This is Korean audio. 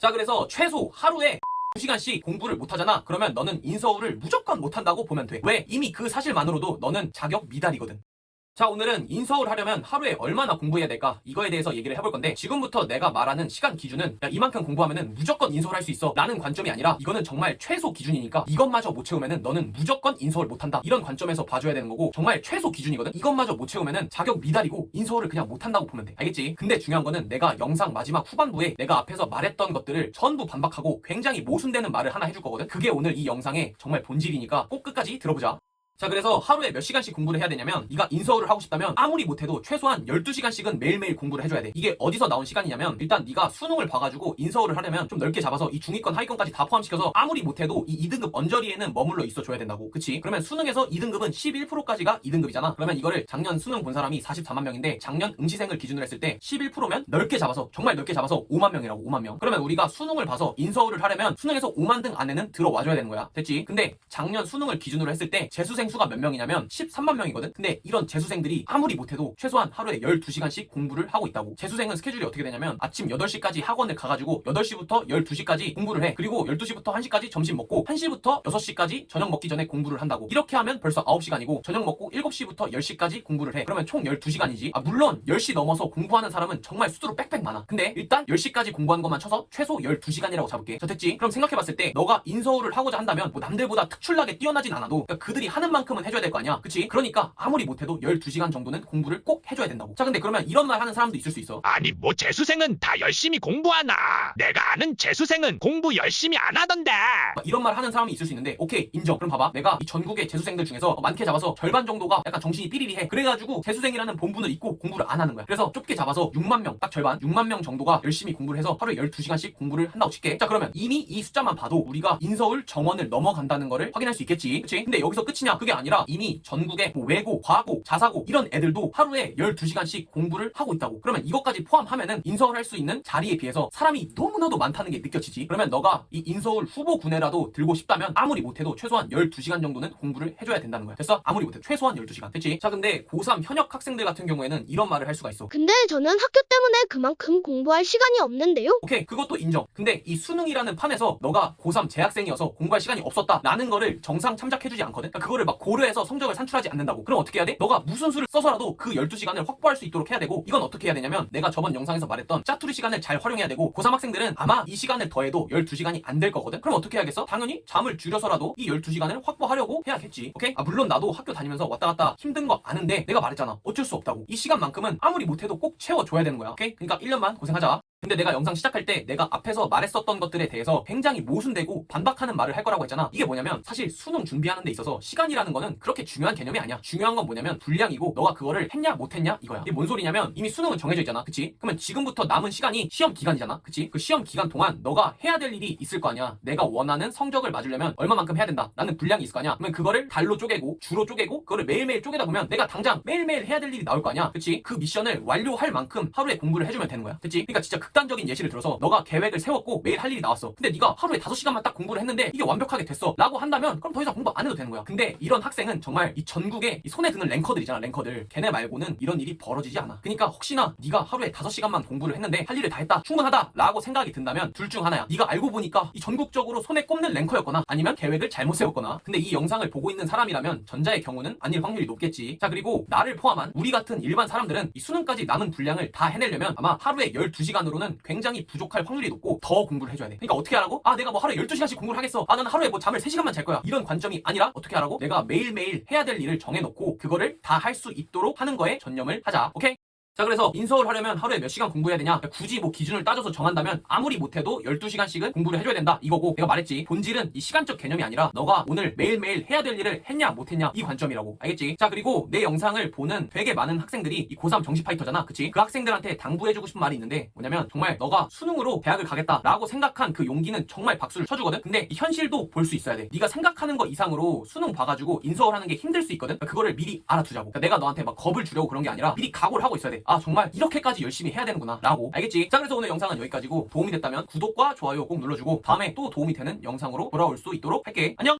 자, 그래서 최소 하루에 2시간씩 공부를 못하잖아. 그러면 너는 인서울을 무조건 못한다고 보면 돼. 왜? 이미 그 사실만으로도 너는 자격 미달이거든. 자, 오늘은 인서울 하려면 하루에 얼마나 공부해야 될까? 이거에 대해서 얘기를 해볼 건데, 지금부터 내가 말하는 시간 기준은 야, 이만큼 공부하면은 무조건 인서울 할 수 있어 라는 관점이 아니라, 이거는 정말 최소 기준이니까 이것마저 못 채우면은 너는 무조건 인서울 못한다, 이런 관점에서 봐줘야 되는 거고, 정말 최소 기준이거든. 이것마저 못 채우면은 자격 미달이고 인서울을 그냥 못한다고 보면 돼. 알겠지? 근데 중요한 거는 내가 영상 마지막 후반부에 내가 앞에서 말했던 것들을 전부 반박하고 굉장히 모순되는 말을 하나 해줄 거거든. 그게 오늘 이 영상의 정말 본질이니까 꼭 끝까지 들어보자. 자, 그래서 하루에 몇 시간씩 공부를 해야 되냐면, 네가 인서울을 하고 싶다면 아무리 못해도 최소한 12시간씩은 매일매일 공부를 해줘야 돼. 이게 어디서 나온 시간이냐면, 일단 네가 수능을 봐가지고 인서울을 하려면 좀 넓게 잡아서 이 중위권 하위권까지 다 포함시켜서 아무리 못해도 이 2등급 언저리에는 머물러 있어 줘야 된다고. 그치? 그러면 수능에서 2등급은 11%까지가 2등급이잖아. 그러면 이거를 작년 수능 본 사람이 44만 명인데 작년 응시생을 기준으로 했을 때 11%면 넓게 잡아서, 정말 넓게 잡아서 5만 명이라고. 5만 명. 그러면 우리가 수능을 봐서 인서울을 하려면 수능에서 5만 등 안에는 들어와줘야 되는 거야. 됐지? 근데 작년 수능을 기준으로 했을 때 재수생 수가 몇 명이냐면 13만 명이거든. 근데 이런 재수생들이 아무리 못해도 최소한 하루에 12시간씩 공부를 하고 있다고. 재수생은 스케줄이 어떻게 되냐면, 아침 8시까지 학원을 가가지고 8시부터 12시까지 공부를 해. 그리고 12시부터 1시까지 점심 먹고 1시부터 6시까지 저녁 먹기 전에 공부를 한다고. 이렇게 하면 벌써 9시간이고 저녁 먹고 7시부터 10시까지 공부를 해. 그러면 총 12시간이지. 물론 10시 넘어서 공부하는 사람은 정말 수두룩 빽빽 많아. 근데 일단 10시까지 공부하는 것만 쳐서 최소 12시간이라고 잡을게. 저 됐지? 그럼 생각해봤을 때 너가 인서울을 하고자 한다면 뭐 남들보다 특출나게 뛰어나진 않아도, 그러니까 그들이 하는 만큼은 해줘야 될 거 아니야. 그치? 그러니까 아무리 못해도 12시간 정도는 공부를 꼭 해줘야 된다고. 자, 근데 그러면 이런 말 하는 사람도 있을 수 있어. 아니 뭐 재수생은 다 열심히 공부하나? 내가 아는 재수생은 공부 열심히 안 하던데. 이런 말 하는 사람이 있을 수 있는데, 오케이, 인정. 그럼 봐봐, 내가 이 전국의 재수생들 중에서 많게 잡아서 절반 정도가 약간 정신이 삐리리해. 그래가지고 재수생이라는 본분을 잊고 공부를 안 하는 거야. 그래서 좁게 잡아서 6만 명, 딱 절반 6만 명 정도가 열심히 공부를 해서 하루에 12시간씩 공부를 한다고 칠게. 자, 그러면 이미 이 숫자만 봐도 우리가 인서울 정원을 넘어간다는 거를 확인할 수 있겠지. 그치? 근데 여기서 끝이냐? 그게 아니라 이미 전국의 뭐 외고, 과고, 자사고 이런 애들도 하루에 12시간씩 공부를 하고 있다고. 그러면 이것까지 포함하면은 인서울 할 수 있는 자리에 비해서 사람이 너무나도 많다는 게 느껴지지. 그러면 너가 이 인서울 후보군에라도 들고 싶다면 아무리 못해도 최소한 12시간 정도는 공부를 해줘야 된다는 거야. 됐어? 아무리 못해도 최소한 12시간. 됐지? 자, 근데 고3 현역 학생들 같은 경우에는 이런 말을 할 수가 있어. 근데 저는 학교 때문에 그만큼 공부할 시간이 없는데요. 오케이, 그것도 인정. 근데 이 수능이라는 판에서 너가 고3 재학생이어서 공부할 시간이 없었다라는 거를 정상 참작해주지 않거든. 그러니까 그거를 막 고려해서 성적을 산출하지 않는다고. 그럼 어떻게 해야 돼? 너가 무슨 수를 써서라도 그 12시간을 확보할 수 있도록 해야 되고, 이건 어떻게 해야 되냐면, 내가 저번 영상에서 말했던 짜투리 시간을 잘 활용해야 되고, 고3 학생들은 아마 이 시간을 더해도 12시간이 안 될 거거든. 그럼 어떻게 해야겠어? 당연히 잠을 줄여서라도 이 12시간을 확보하려고 해야겠지. 오케이? 물론 나도 학교 다니면서 왔다 갔다 힘든 거 아는데, 내가 말했잖아, 어쩔 수 없다고. 이 시간만큼은 아무리 못해도 꼭 채워줘야 되는 거야. 오케이? 그러니까 1년만 고생하자. 근데 내가 영상 시작할 때 내가 앞에서 말했었던 것들에 대해서 굉장히 모순되고 반박하는 말을 할 거라고 했잖아. 이게 뭐냐면, 사실 수능 준비하는 데 있어서 시간이라는 거는 그렇게 중요한 개념이 아니야. 중요한 건 뭐냐면 분량이고, 너가 그거를 했냐 못했냐 이거야. 이게 뭔 소리냐면, 이미 수능은 정해져 있잖아. 그치? 그러면 지금부터 남은 시간이 시험 기간이잖아. 그치? 그 시험 기간 동안 너가 해야 될 일이 있을 거 아니야. 내가 원하는 성적을 맞으려면 얼마만큼 해야 된다, 라는 분량이 있을 거 아니야. 그러면 그거를 달로 쪼개고 주로 쪼개고 그거를 매일매일 쪼개다 보면 내가 당장 매일매일 해야 될 일이 나올 거 아니야. 그치? 그 미션을 완료할 만큼 하루에 공부를 해주면 되는 거야. 그치? 그러니까 진짜 극단적인 예시를 들어서, 너가 계획을 세웠고 매일 할 일이 나왔어. 근데 네가 하루에 5시간만 딱 공부를 했는데 이게 완벽하게 됐어 라고 한다면, 그럼 더 이상 공부 안 해도 되는 거야. 근데 이런 학생은 정말 이 전국에 이 손에 드는 랭커들이잖아. 랭커들. 걔네 말고는 이런 일이 벌어지지 않아. 그러니까 혹시나 네가 하루에 5시간만 공부를 했는데 할 일을 다 했다, 충분하다 라고 생각이 든다면 둘 중 하나야. 네가 알고 보니까 이 전국적으로 손에 꼽는 랭커였거나, 아니면 계획을 잘못 세웠거나. 근데 이 영상을 보고 있는 사람이라면 전자의 경우는 아닐 확률이 높겠지. 자, 그리고 나를 포함한 우리 같은 일반 사람들은 이 수능까지 남은 분량을 다 해내려면 아마 하루에 12시간으로는 굉장히 부족할 확률이 높고 더 공부를 해줘야 돼. 그러니까 어떻게 하라고? 내가 뭐 하루에 12시간씩 공부를 하겠어. 나는 하루에 뭐 잠을 3시간만 잘 거야. 이런 관점이 아니라 어떻게 하라고? 내가 매일매일 해야 될 일을 정해놓고 그거를 다 할 수 있도록 하는 거에 전념을 하자. 오케이? 자, 그래서 인서울 하려면 하루에 몇 시간 공부해야 되냐? 굳이 뭐 기준을 따져서 정한다면 아무리 못해도 12시간씩은 공부를 해줘야 된다, 이거고, 내가 말했지, 본질은 이 시간적 개념이 아니라 너가 오늘 매일매일 해야 될 일을 했냐 못했냐 이 관점이라고. 알겠지? 자, 그리고 내 영상을 보는 되게 많은 학생들이 이 고3 정시 파이터잖아. 그치? 그 학생들한테 당부해주고 싶은 말이 있는데, 뭐냐면 정말 너가 수능으로 대학을 가겠다 라고 생각한 그 용기는 정말 박수를 쳐주거든. 근데 이 현실도 볼 수 있어야 돼. 네가 생각하는 거 이상으로 수능 봐가지고 인서울 하는 게 힘들 수 있거든. 그거를 미리 알아두자고. 그러니까 내가 너한테 막 겁을 주려고 그런 게 아니라 미리 각오를 하고 있어야 돼. 정말 이렇게까지 열심히 해야 되는구나 라고. 알겠지? 자, 그래서 오늘 영상은 여기까지고, 도움이 됐다면 구독과 좋아요 꼭 눌러주고 다음에 또 도움이 되는 영상으로 돌아올 수 있도록 할게. 안녕!